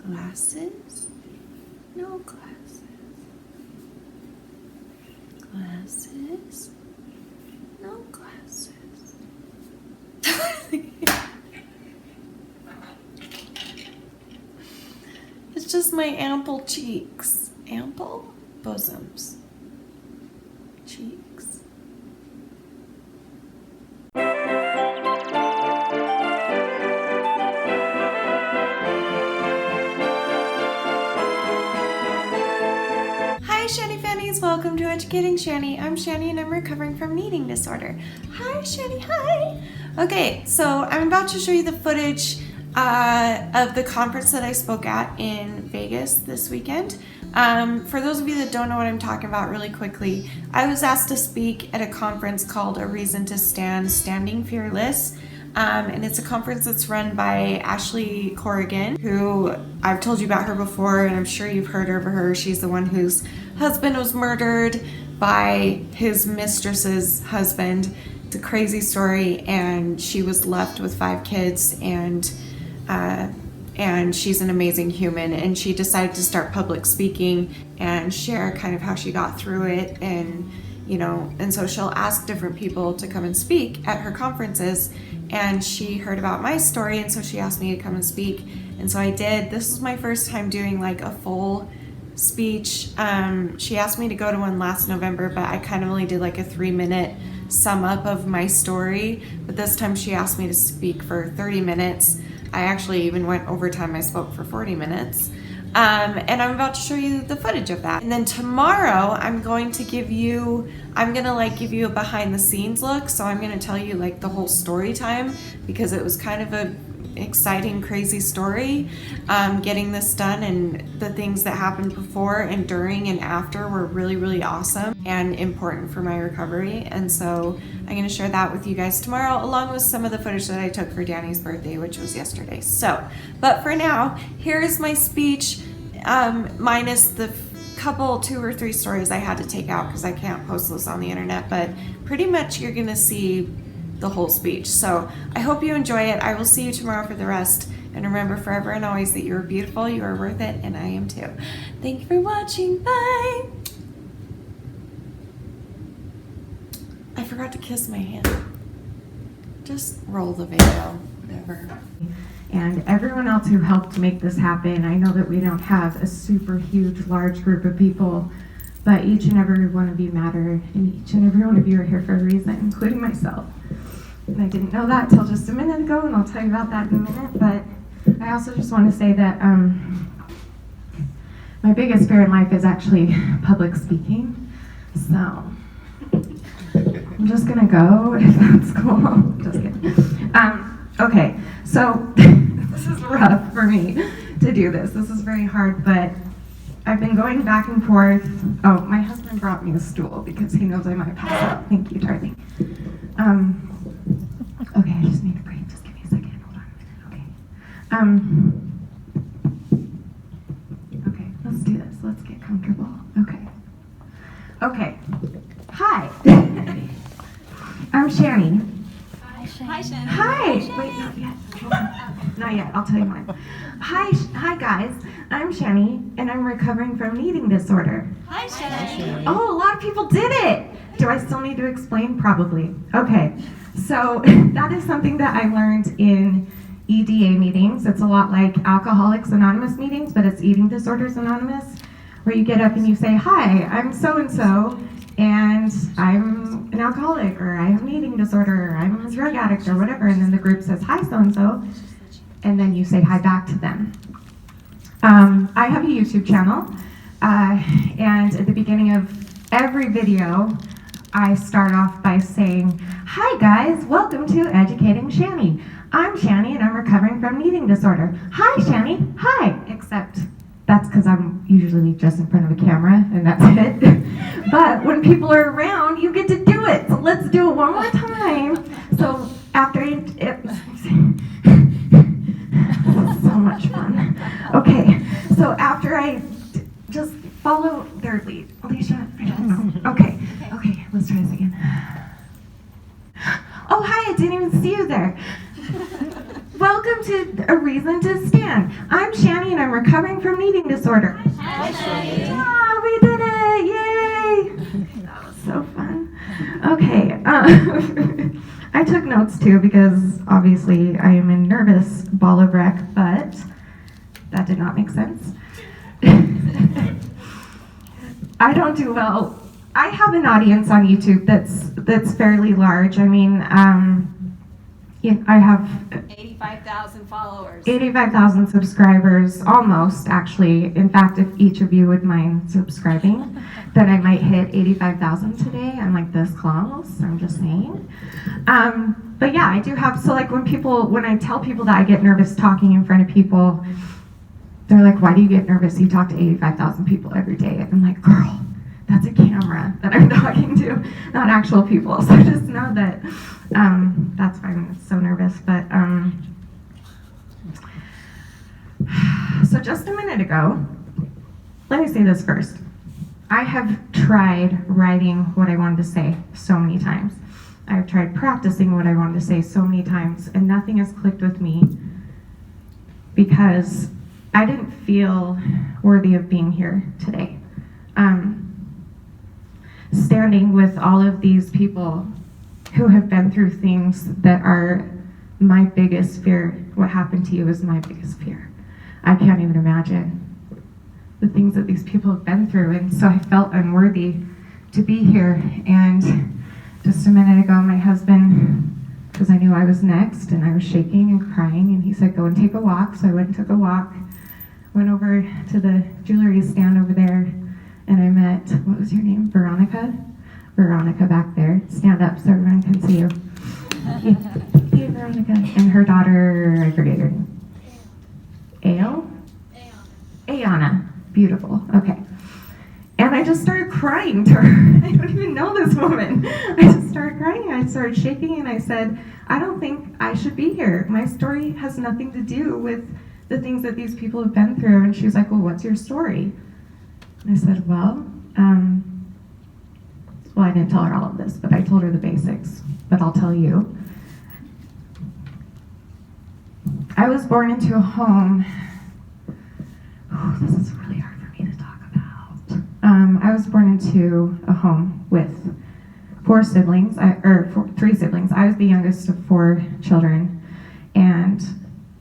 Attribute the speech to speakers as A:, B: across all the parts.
A: Glasses? No glasses. Glasses? No glasses. It's just my ample cheeks. Ample bosoms. Cheeks. Hi Shanny Fannies, welcome to Educating Shanny. I'm Shanny and I'm recovering from an eating disorder. Hi Shanny, hi! Okay, so I'm about to show you the footage of the conference that I spoke at in Vegas this weekend. For those of you that don't know what I'm talking about really quickly, I was asked to speak at a conference called A Reason to Stand, Standing Fearless. And it's a conference that's run by Ashley Corrigan, who I've told you about her before, and I'm sure you've heard of her. She's the one whose husband was murdered by his mistress's husband. It's a crazy story, and she was left with 5 kids, and she's an amazing human, and she decided to start public speaking and share kind of how she got through it, and and so she'll ask different people to come and speak at her conferences. And she heard about my story, and so she asked me to come and speak, and so I did. This was my first time doing like a full speech. She asked me to go to one last November, but I kind of only did like a 3-minute sum up of my story, but this time she asked me to speak for 30 minutes. I actually even went overtime. I spoke for 40 minutes. And I'm about to show you the footage of that. And then tomorrow I'm going to give you a behind the scenes look. So I'm going to tell you like the whole story time, because it was kind of a exciting, crazy story, getting this done, and the things that happened before and during and after were really, really awesome and important for my recovery. And so I'm going to share that with you guys tomorrow, along with some of the footage that I took for Danny's birthday, which was yesterday. So, but for now, here's my speech, minus the couple 2 or 3 stories I had to take out because I can't post those on the internet, but pretty much you're going to see the whole speech. So I hope you enjoy it. I will see you tomorrow for the rest. And remember forever and always that you are beautiful, you are worth it, and I am too. Thank you for watching. Bye. I forgot to kiss my hand. Just roll the video, whatever.
B: And everyone else who helped make this happen. I know that we don't have a super huge, large group of people, but each and every one of you matter, and each and every one of you are here for a reason, including myself. And I didn't know that till just a minute ago, and I'll tell you about that in a minute. But I also just want to say that my biggest fear in life is actually public speaking. So I'm just gonna go, if that's cool. Just kidding. Okay, so this is rough for me to do this. This is very hard, but I've been going back and forth. Oh, my husband brought me a stool because he knows I might pass out. Thank you, darling. Okay, I just need to breathe. Just give me a second. Hold on a minute. Okay, let's do this. Let's get comfortable. Okay. Hi. I'm Shanny.
C: Hi, Shanny.
B: Hi. Wait, not yet. Not yet. I'll tell you mine. Hi, guys. I'm Shanny, and I'm recovering from an eating disorder.
C: Hi, Shanny.
B: Oh, a lot of people did it. Do I still need to explain? Probably. Okay. So that is something that I learned in EDA meetings. It's a lot like Alcoholics Anonymous meetings, but it's Eating Disorders Anonymous, where you get up and you say, hi, I'm so-and-so, and I'm an alcoholic, or I have an eating disorder, or I'm a drug addict, or whatever, and then the group says, hi, so-and-so, and then you say hi back to them. I have a YouTube channel, and at the beginning of every video, I start off by saying, hi guys, welcome to Educating Shanny. I'm Shanny and I'm recovering from an eating disorder. Hi Shanny, hi. Except that's because I'm usually just in front of a camera and that's it. But when people are around, you get to do it. So let's do it one more time. So after it so much fun. Okay, so after I just follow their lead. Alicia, I don't know. Okay, let's try this again. Oh, hi, I didn't even see you there. Welcome Welcome to A Reason to Stand. I'm Shanny and I'm recovering from an eating disorder.
C: Hi, Shanny.
B: Oh, we did it! Yay! That was so fun. Okay. I took notes too because obviously I am a nervous ball of wreck, but that did not make sense. I don't do well. I have an audience on YouTube that's fairly large. I mean, I have
C: 85,000 followers.
B: 85,000 subscribers, almost actually. In fact, if each of you would mind subscribing, then I might hit 85,000 today. I'm like this close, I'm just saying. But yeah, I do have, so like when I tell people that I get nervous talking in front of people, they're like, why do you get nervous? You talk to 85,000 people every day. I'm like, girl, that's a camera that I'm talking to, not actual people. So just know that that's why I'm so nervous. But so just a minute ago, let me say this first. I have tried writing what I wanted to say so many times. I've tried practicing what I wanted to say so many times, and nothing has clicked with me because I didn't feel worthy of being here today. Standing with all of these people who have been through things that are my biggest fear. What happened to you is my biggest fear. I can't even imagine the things that these people have been through, and so I felt unworthy to be here. And just a minute ago, my husband, because I knew I was next, and I was shaking and crying, and he said, go and take a walk. So I went and took a walk, went over to the jewelry stand over there, and I met, what was your name, Veronica? Veronica back there. Stand up so everyone can see you. Hey, Veronica. And her daughter, I forget her name. Ale? Ayana. Beautiful. Okay. And I just started crying to her. I don't even know this woman. I just started crying. I started shaking and I said, I don't think I should be here. My story has nothing to do with the things that these people have been through. And she was like, well, what's your story? And I said, well, I didn't tell her all of this, but I told her the basics. But I'll tell you. I was born into a home. Oh, this is really hard for me to talk about. I was born into a home with three siblings. I was the youngest of 4 children, and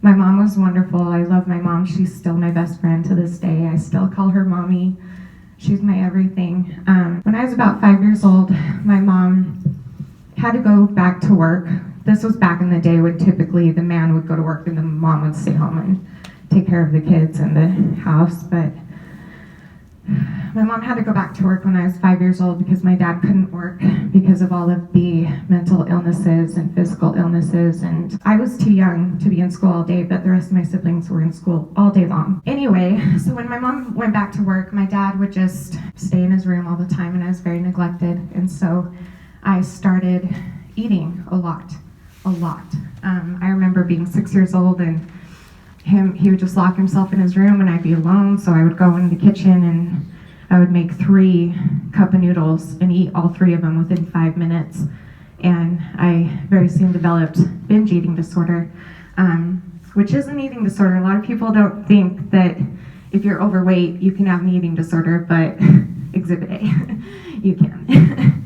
B: my mom was wonderful. I love my mom. She's still my best friend to this day. I still call her mommy. She's my everything. When I was about 5 years old, my mom had to go back to work. This was back in the day when typically the man would go to work and the mom would stay home and take care of the kids and the house. But my mom had to go back to work when I was 5 years old because my dad couldn't work because of all of the mental illnesses and physical illnesses. And I was too young to be in school all day, but the rest of my siblings were in school all day long. Anyway, so when my mom went back to work, my dad would just stay in his room all the time, and I was very neglected. And so I started eating a lot. I remember being 6 years old, and he would just lock himself in his room and I'd be alone, so I would go in the kitchen and I would make 3 cup of noodles and eat all 3 of them within 5 minutes. And I very soon developed binge eating disorder, which is an eating disorder. A lot of people don't think that if you're overweight, you can have an eating disorder, but exhibit A, you can.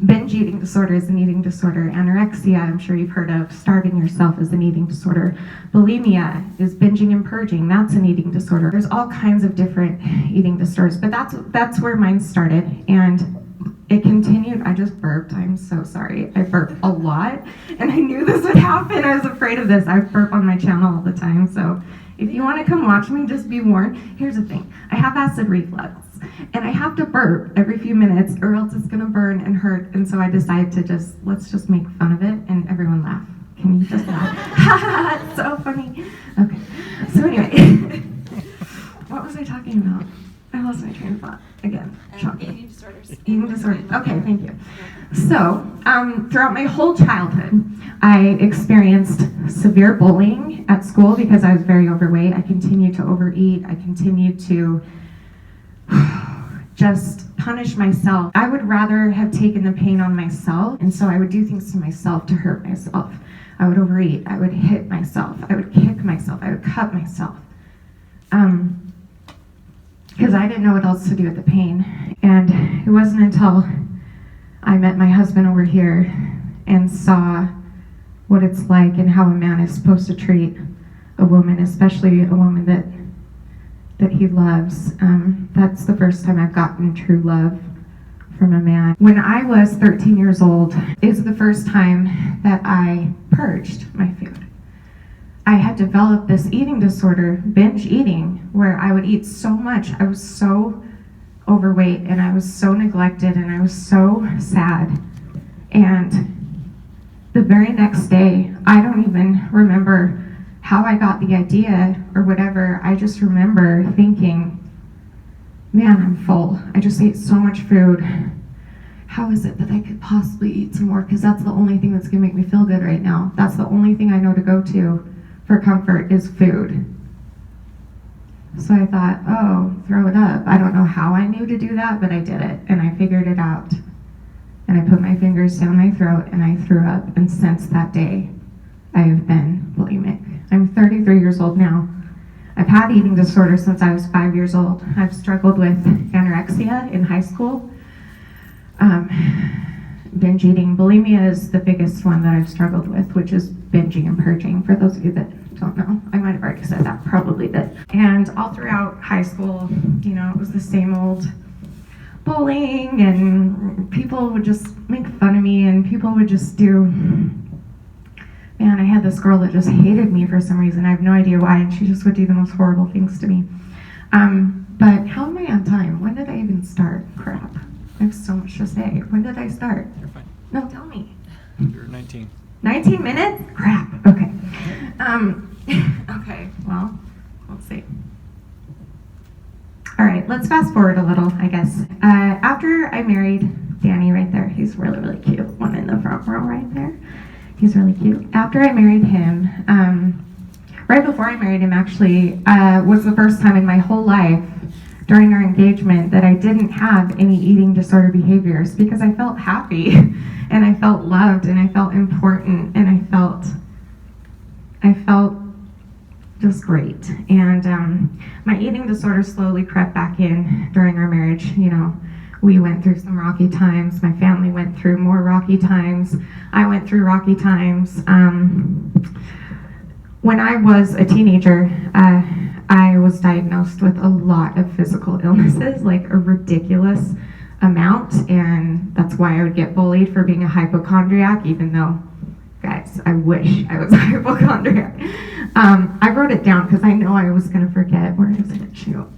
B: Binge eating disorder is an eating disorder. Anorexia, I'm sure you've heard of. Starving yourself is an eating disorder. Bulimia is binging and purging. That's an eating disorder. There's all kinds of different eating disorders, but that's where mine started, and it continued. I just burped. I'm so sorry. I burped a lot, and I knew this would happen. I was afraid of this. I burp on my channel all the time, so if you want to come watch me, just be warned. Here's the thing. I have acid reflux, and I have to burp every few minutes or else it's going to burn and hurt. And so I decided to let's just make fun of it, and everyone laugh. Can you just laugh? It's so funny. Okay. So anyway, what was I talking about? I lost my train of thought again.
C: Eating disorders.
B: Eating disorders. Okay, thank you. So, throughout my whole childhood, I experienced severe bullying at school because I was very overweight. I continued to overeat. I continued to just punish myself. I would rather have taken the pain on myself, and so I would do things to myself to hurt myself. I would overeat. I would hit myself. I would kick myself. I would cut myself. Because I didn't know what else to do with the pain. And it wasn't until I met my husband over here and saw what it's like and how a man is supposed to treat a woman, especially a woman that he loves. That's the first time I've gotten true love from a man. When I was 13 years old is the first time that I purged my food. I had developed this eating disorder, binge eating, where I would eat so much. I was so overweight and I was so neglected and I was so sad. And the very next day, I don't even remember how I got the idea or whatever. I just remember thinking, man, I'm full. I just ate so much food. How is it that I could possibly eat some more? Because that's the only thing that's gonna make me feel good right now. That's the only thing I know to go to for comfort is food. So I thought, oh, throw it up. I don't know how I knew to do that, but I did it and I figured it out. And I put my fingers down my throat and I threw up, and since that day, I have been bulimic. I'm 33 years old now. I've had eating disorders since I was 5 years old. I've struggled with anorexia in high school. Binge eating. Bulimia is the biggest one that I've struggled with, which is binging and purging. For those of you that don't know, I might have already said that, probably did. And all throughout high school, you know, it was the same old bullying, and people would just make fun of me, and people would just do, man, I had this girl that just hated me for some reason. I have no idea why, and she just would do the most horrible things to me. But how am I on time? When did I even start? Crap. I have so much to say. When did I start?
D: You're fine.
B: No, tell me.
D: You're 19.
B: 19 minutes? Crap. Okay. Okay, well, let's see. All right, let's fast forward a little, I guess. After I married Danny right there, he's really, really cute. One in the front row right there. He's really cute. After I married him, right before I married him actually, was the first time in my whole life during our engagement that I didn't have any eating disorder behaviors, because I felt happy and I felt loved and I felt important and I felt just great. And my eating disorder slowly crept back in during our marriage. You know, we went through some rocky times. My family went through more rocky times. I went through rocky times. When I was a teenager, I was diagnosed with a lot of physical illnesses, like a ridiculous amount, and that's why I would get bullied for being a hypochondriac, even though, guys, I wish I was a hypochondriac. I wrote it down because I know I was going to forget. Where is it? Shoot.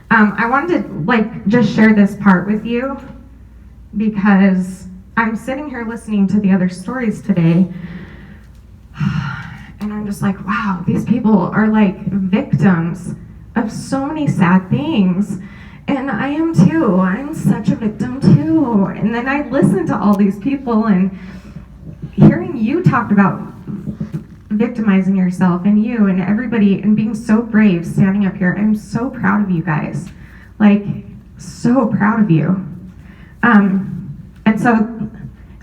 B: I wanted to just share this part with you because I'm sitting here listening to the other stories today, and I'm just like, wow, these people are like victims of so many sad things. And I am too. I'm such a victim too. And then I listen to all these people and hearing you talk about victimizing yourself and you and everybody and being so brave standing up here. I'm so proud of you guys. Like, so proud of you. And so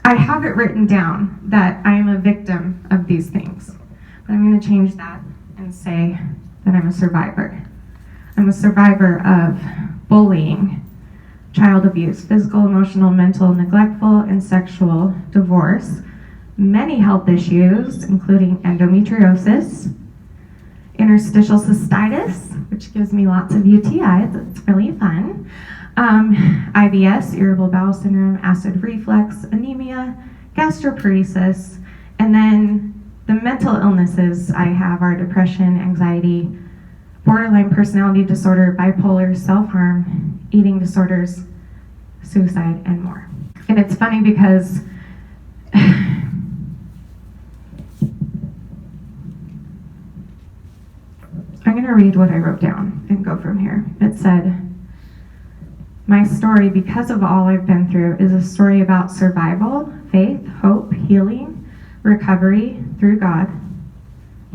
B: I have it written down that I am a victim of these things. But I'm going to change that and say that I'm a survivor. I'm a survivor of bullying, child abuse, physical, emotional, mental, neglectful, and sexual divorce, many health issues, including endometriosis, interstitial cystitis, which gives me lots of UTIs. It's really fun. IBS, irritable bowel syndrome, acid reflux, anemia, gastroparesis, and then the mental illnesses I have are depression, anxiety, borderline personality disorder, bipolar, self-harm, eating disorders, suicide, and more. And it's funny because I'm going to read what I wrote down and go from here. It said, my story, because of all I've been through, is a story about survival, faith, hope, healing, recovery through God,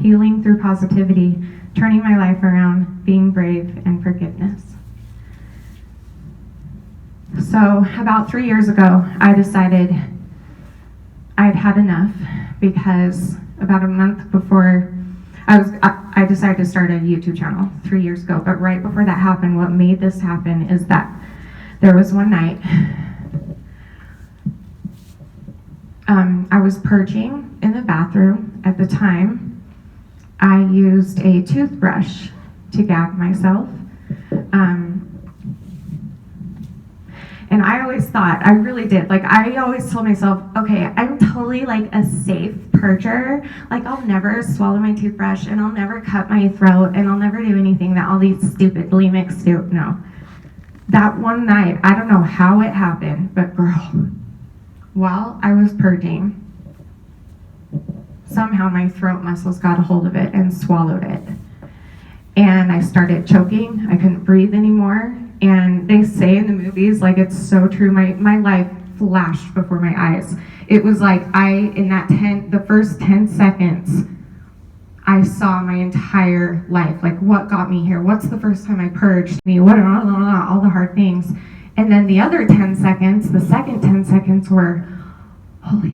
B: healing through positivity, turning my life around, being brave, and forgiveness. So about 3 years ago, I decided I'd had enough because about a month before I decided to start a YouTube channel 3 years ago. But right before that happened, what made this happen is that there was one night I was purging in the bathroom. At the time, I used a toothbrush to gag myself. And I always thought, I really did, like I always told myself, okay, I'm totally like a safe purger. Like I'll never swallow my toothbrush and I'll never cut my throat and I'll never do anything that all these stupid bulimics do. No. That one night, I don't know how it happened, but girl, while I was purging, somehow my throat muscles got a hold of it and swallowed it. And I started choking. I couldn't breathe anymore. And they say in the movies, like it's so true, my life flashed before my eyes. It was like the first 10 seconds, I saw my entire life. Like what got me here? What's the first time I purged me? All the hard things. And then the other 10 seconds, the second 10 seconds were, holy,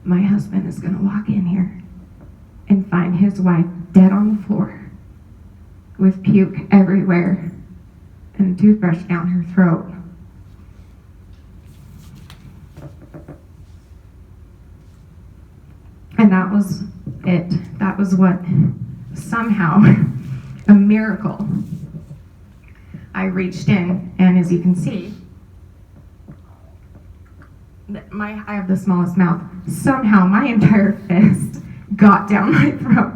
B: my husband is gonna walk in here and find his wife dead on the floor with puke everywhere and a toothbrush down her throat. And that was it. That was what, somehow, a miracle. I reached in, and as you can see, I have the smallest mouth. Somehow my entire fist got down my throat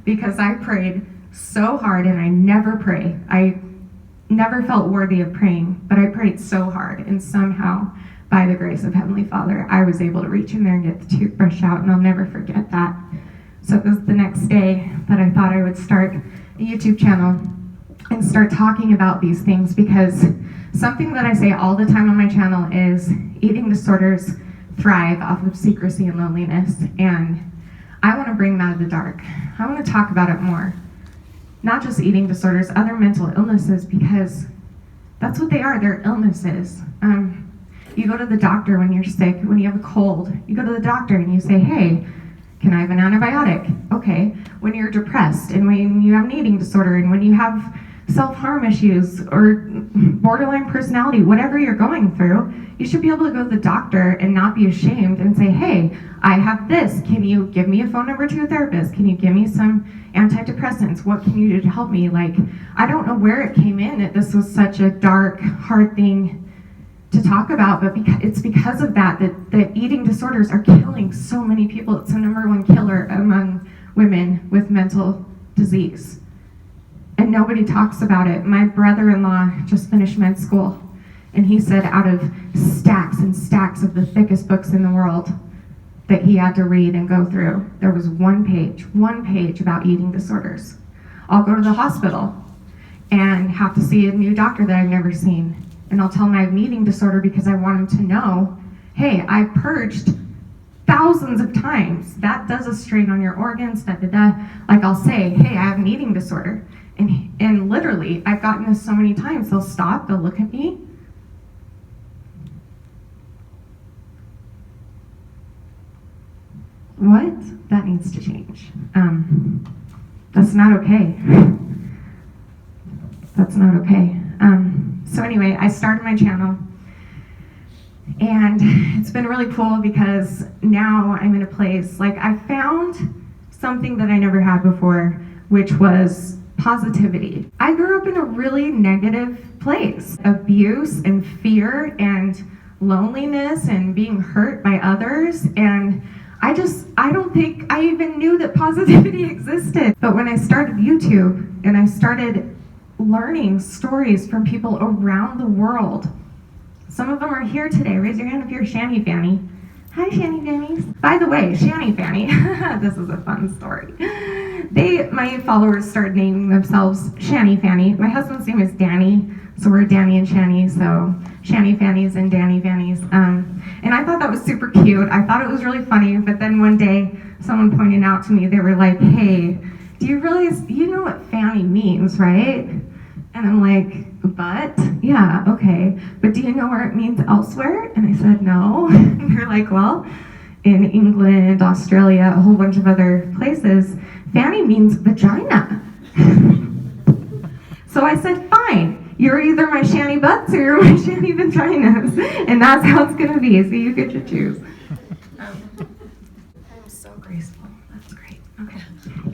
B: because I prayed so hard, and I never pray. I never felt worthy of praying, but I prayed so hard, and somehow, by the grace of Heavenly Father, I was able to reach in there and get the toothbrush out, and I'll never forget that. So it was the next day that I thought I would start a YouTube channel and start talking about these things, because something that I say all the time on my channel is eating disorders thrive off of secrecy and loneliness, and I want to bring them out of the dark. I want to talk about it more. Not just eating disorders, other mental illnesses, because that's what they are. They're illnesses. You go to the doctor when you're sick, when you have a cold. You go to the doctor and you say, hey, can I have an antibiotic? Okay. When you're depressed and when you have an eating disorder and when you have self-harm issues or borderline personality, whatever you're going through, you should be able to go to the doctor and not be ashamed and say, hey, I have this. Can you give me a phone number to a therapist? Can you give me some antidepressants? What can you do to help me? Like, I don't know where it came in that this was such a dark, hard thing to talk about, but it's because of that eating disorders are killing so many people. It's the #1 killer among women with mental disease. And nobody talks about it. My brother-in-law just finished med school, and he said out of stacks and stacks of the thickest books in the world that he had to read and go through, there was one page about eating disorders. I'll go to the hospital and have to see a new doctor that I've never seen. And I'll tell him I have an eating disorder because I want him to know, hey, I purged thousands of times. That does a strain on your organs, Like I'll say, hey, I have an eating disorder. And literally, I've gotten this so many times. They'll stop, they'll look at me. What? That needs to change. That's not okay. That's not okay. So anyway, I started my channel, and it's been really cool because now I'm in a place, like I found something that I never had before, which was positivity. I grew up in a really negative place, abuse and fear and loneliness and being hurt by others, and I don't think I even knew that positivity existed. But when I started YouTube and I started learning stories from people around the world, some of them are here today. Raise your hand if you're a Shanny Fanny. Hi, Shanny Fannies. By the way, Shanny Fanny, this is a fun story. My followers started naming themselves Shanny Fanny. My husband's name is Danny, so we're Danny and Shanny, so Shanny Fannies and Danny Fannies. And I thought that was super cute. I thought it was really funny, but then one day someone pointed out to me, they were like, hey, do you realize, you know what Fanny means, right? And I'm like, but? Yeah, okay. But do you know where it means elsewhere? And I said, no. And they're like, well, in England, Australia, a whole bunch of other places, Fanny means vagina. So I said, fine, you're either my Shanny butts or you're my Shanny vaginas. And that's how it's gonna be, so you get to choose. I'm so graceful, that's great, okay.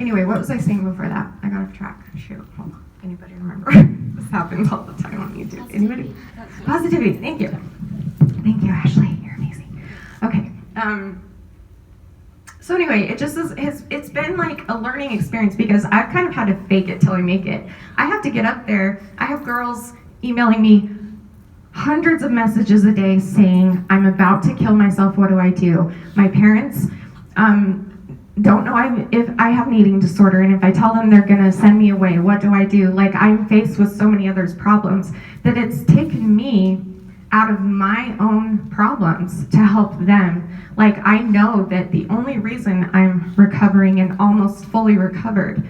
B: Anyway, what was I saying before that? I got off track, shoot, hold on, anybody remember? This happens all the time on YouTube, anybody? Positivity, thank you. Thank you, Ashley, you're amazing. Okay, so anyway, it just it's been like a learning experience because I've kind of had to fake it till I make it. I have to get up there. I have girls emailing me hundreds of messages a day saying, I'm about to kill myself, what do I do? My parents don't know if I have an eating disorder, and if I tell them they're gonna send me away, what do I do? Like, I'm faced with so many others' problems that it's taken me out of my own problems to help them. Like, I know that the only reason I'm recovering and almost fully recovered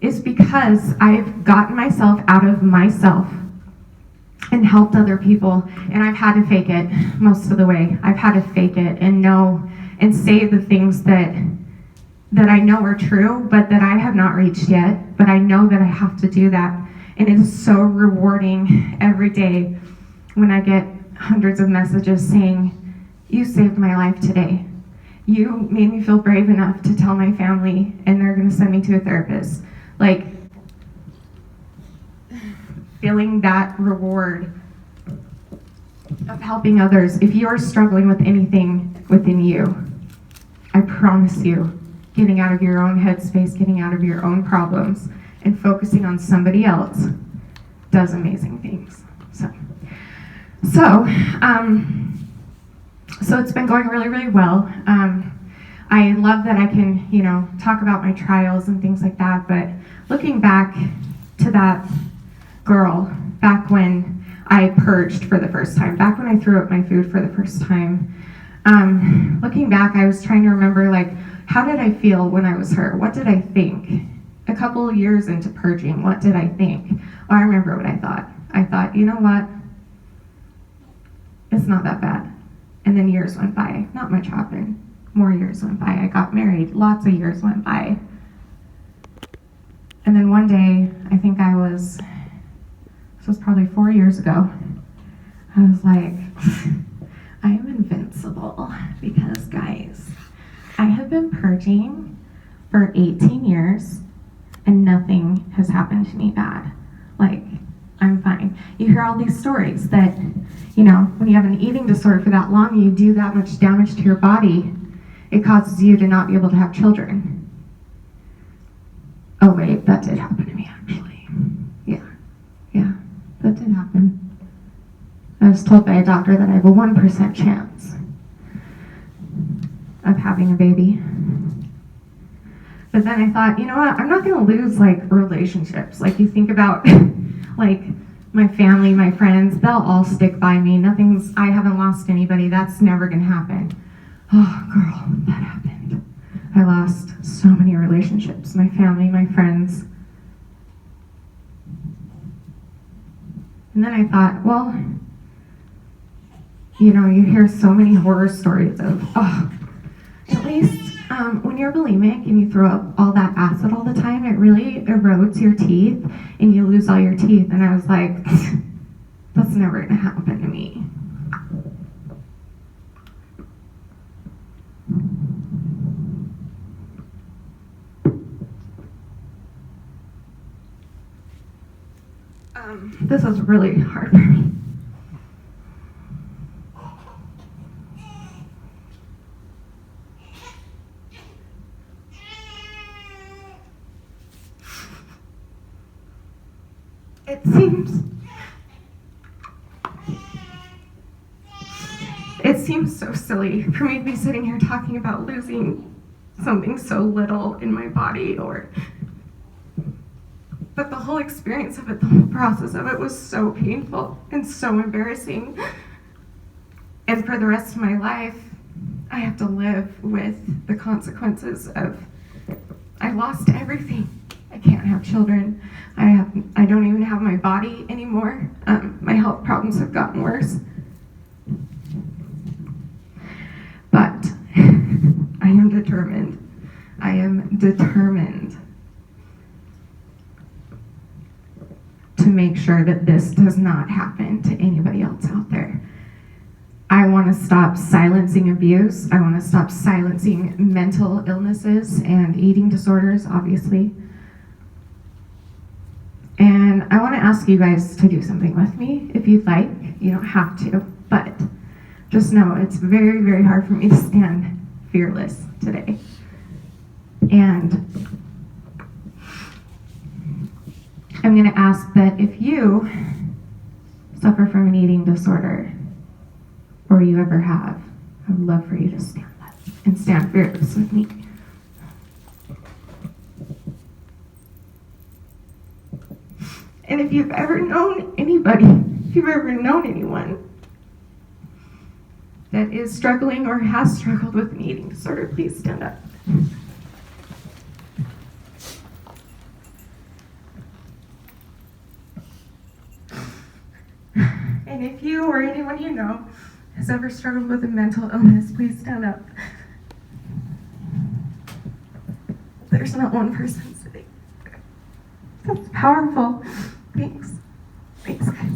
B: is because I've gotten myself out of myself and helped other people, and I've had to fake it most of the way. I've had to fake it and know and say the things that I know are true, but that I have not reached yet, but I know that I have to do that. And it is so rewarding every day when I get hundreds of messages saying, you saved my life today. You made me feel brave enough to tell my family, and they're gonna send me to a therapist. Like, feeling that reward of helping others. If you are struggling with anything within you, I promise you, getting out of your own headspace, getting out of your own problems, and focusing on somebody else does amazing things. So it's been going really, really well. I love that I can, talk about my trials and things like that, but looking back to that girl, back when I purged for the first time, back when I threw up my food for the first time, looking back, I was trying to remember, like, how did I feel when I was her? What did I think? A couple of years into purging, what did I think? Oh, I remember what I thought. I thought, you know what? It's not that bad. And then years went by. Not much happened. More years went by. I got married. Lots of years went by. And then one day, I think this was probably 4 years ago, I was like, I am invincible because, guys, I have been purging for 18 years and nothing has happened to me bad. Like, I'm fine. You hear all these stories that, when you have an eating disorder for that long, you do that much damage to your body, it causes you to not be able to have children. Oh wait, that did happen to me actually. Yeah, that did happen. I was told by a doctor that I have a 1% chance of having a baby. But then I thought, you know what, I'm not gonna lose relationships. Like, you think about my family, my friends, they'll all stick by me. I haven't lost anybody. That's never gonna happen. Oh, girl, that happened. I lost so many relationships, my family, my friends. And then I thought, well, you hear so many horror stories of, at least when you're bulimic and you throw up all that acid all the time, it really erodes your teeth and you lose all your teeth. And I was like, that's never gonna happen to me. This is really hard for me. It seems so silly for me to be sitting here talking about losing something so little in my body, but the whole experience of it, the whole process of it was so painful and so embarrassing. And for the rest of my life, I have to live with the consequences of, I lost everything. I can't have children. I don't even have my body anymore. My health problems have gotten worse. But I am determined. I am determined to make sure that this does not happen to anybody else out there. I want to stop silencing abuse. I want to stop silencing mental illnesses and eating disorders, obviously. And I want to ask you guys to do something with me if you'd like. You don't have to, but just know it's very, very hard for me to stand fearless today. And I'm going to ask that if you suffer from an eating disorder, or you ever have, I would love for you to stand up and stand fearless with me. And if you've ever known anybody, if you've ever known anyone that is struggling or has struggled with an eating disorder, please stand up. And if you or anyone you know has ever struggled with a mental illness, please stand up. There's not one person sitting. That's powerful. Thanks. Thanks, guys.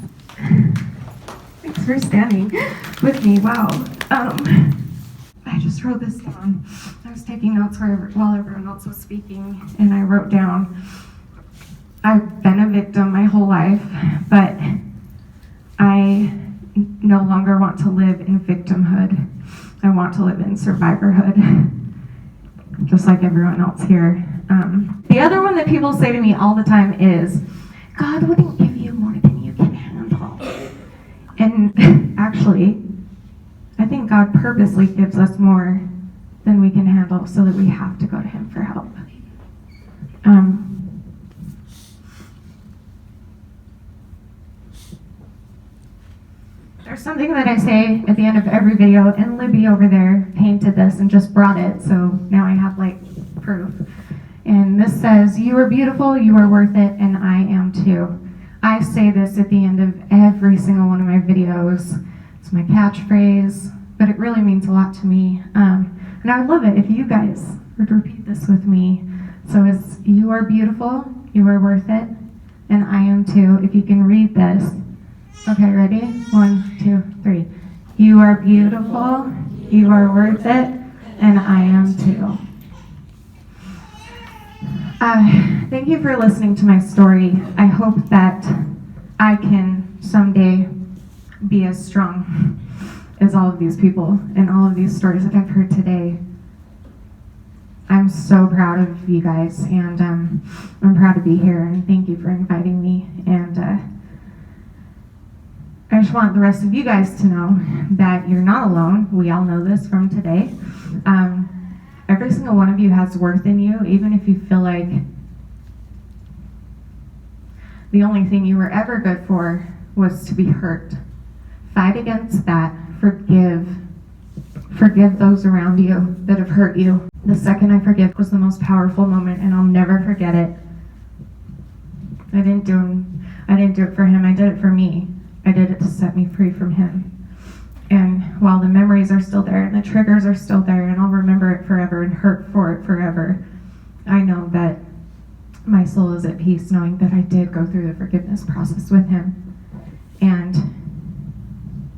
B: Thanks for standing with me. Wow. I just wrote this down. I was taking notes while everyone else was speaking, and I wrote down, I've been a victim my whole life, but I no longer want to live in victimhood. I want to live in survivorhood, just like everyone else here. The other one that people say to me all the time is, God wouldn't give you more than you can handle. And actually, I think God purposely gives us more than we can handle so that we have to go to Him for help. There's something that I say at the end of every video, and Libby over there painted this and just brought it, so now I have like proof. And this says, you are beautiful, you are worth it, and I am too. I say this at the end of every single one of my videos. It's my catchphrase, but it really means a lot to me. And I would love it if you guys would repeat this with me. So it's, you are beautiful, you are worth it, and I am too. If you can read this. Okay, ready? 1, 2, 3. You are beautiful, you are worth it, and I am too. Thank you for listening to my story. I hope that I can someday be as strong as all of these people and all of these stories that I've heard today. I'm so proud of you guys, and I'm proud to be here, and thank you for inviting me. And I just want the rest of you guys to know that you're not alone. We all know this from today. Every single one of you has worth in you, even if you feel like the only thing you were ever good for was to be hurt. Fight against that. Forgive. Forgive those around you that have hurt you. The second I forgive was the most powerful moment, and I'll never forget it. I didn't do it for him. I did it for me. I did it to set me free from him. And while the memories are still there and the triggers are still there, and I'll remember it forever and hurt for it forever, I know that my soul is at peace knowing that I did go through the forgiveness process with him and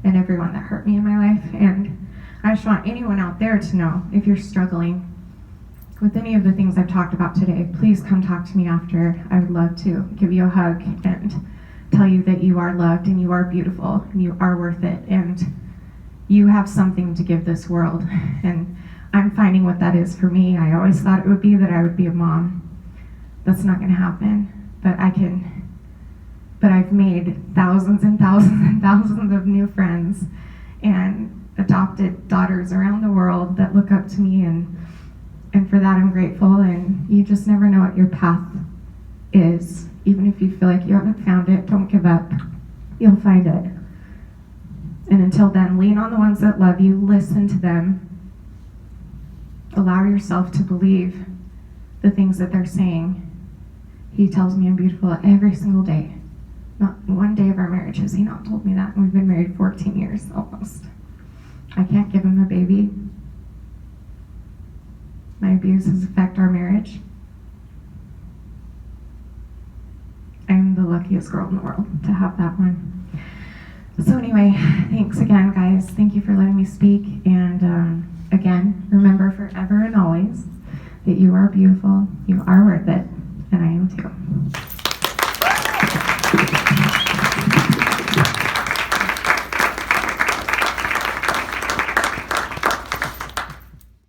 B: everyone that hurt me in my life. And I just want anyone out there to know, if you're struggling with any of the things I've talked about today, please come talk to me after. I would love to give you a hug and tell you that you are loved and you are beautiful and you are worth it, and you have something to give this world. And I'm finding what that is for me. I always thought it would be that I would be a mom. That's not going to happen, but I've made thousands and thousands and thousands of new friends and adopted daughters around the world that look up to me, and for that I'm grateful. And you just never know what your path is. Even if you feel like you haven't found it, don't give up. You'll find it. And until then, lean on the ones that love you, listen to them. Allow yourself to believe the things that they're saying. He tells me I'm beautiful every single day. Not one day of our marriage has he not told me that. And we've been married 14 years almost. I can't give him a baby. my abuses affect our marriage. I'm the luckiest girl in the world to have that one. So anyway, thanks again, guys. Thank you for letting me speak. And again, remember forever and always that you are beautiful, you are worth it, and I am too.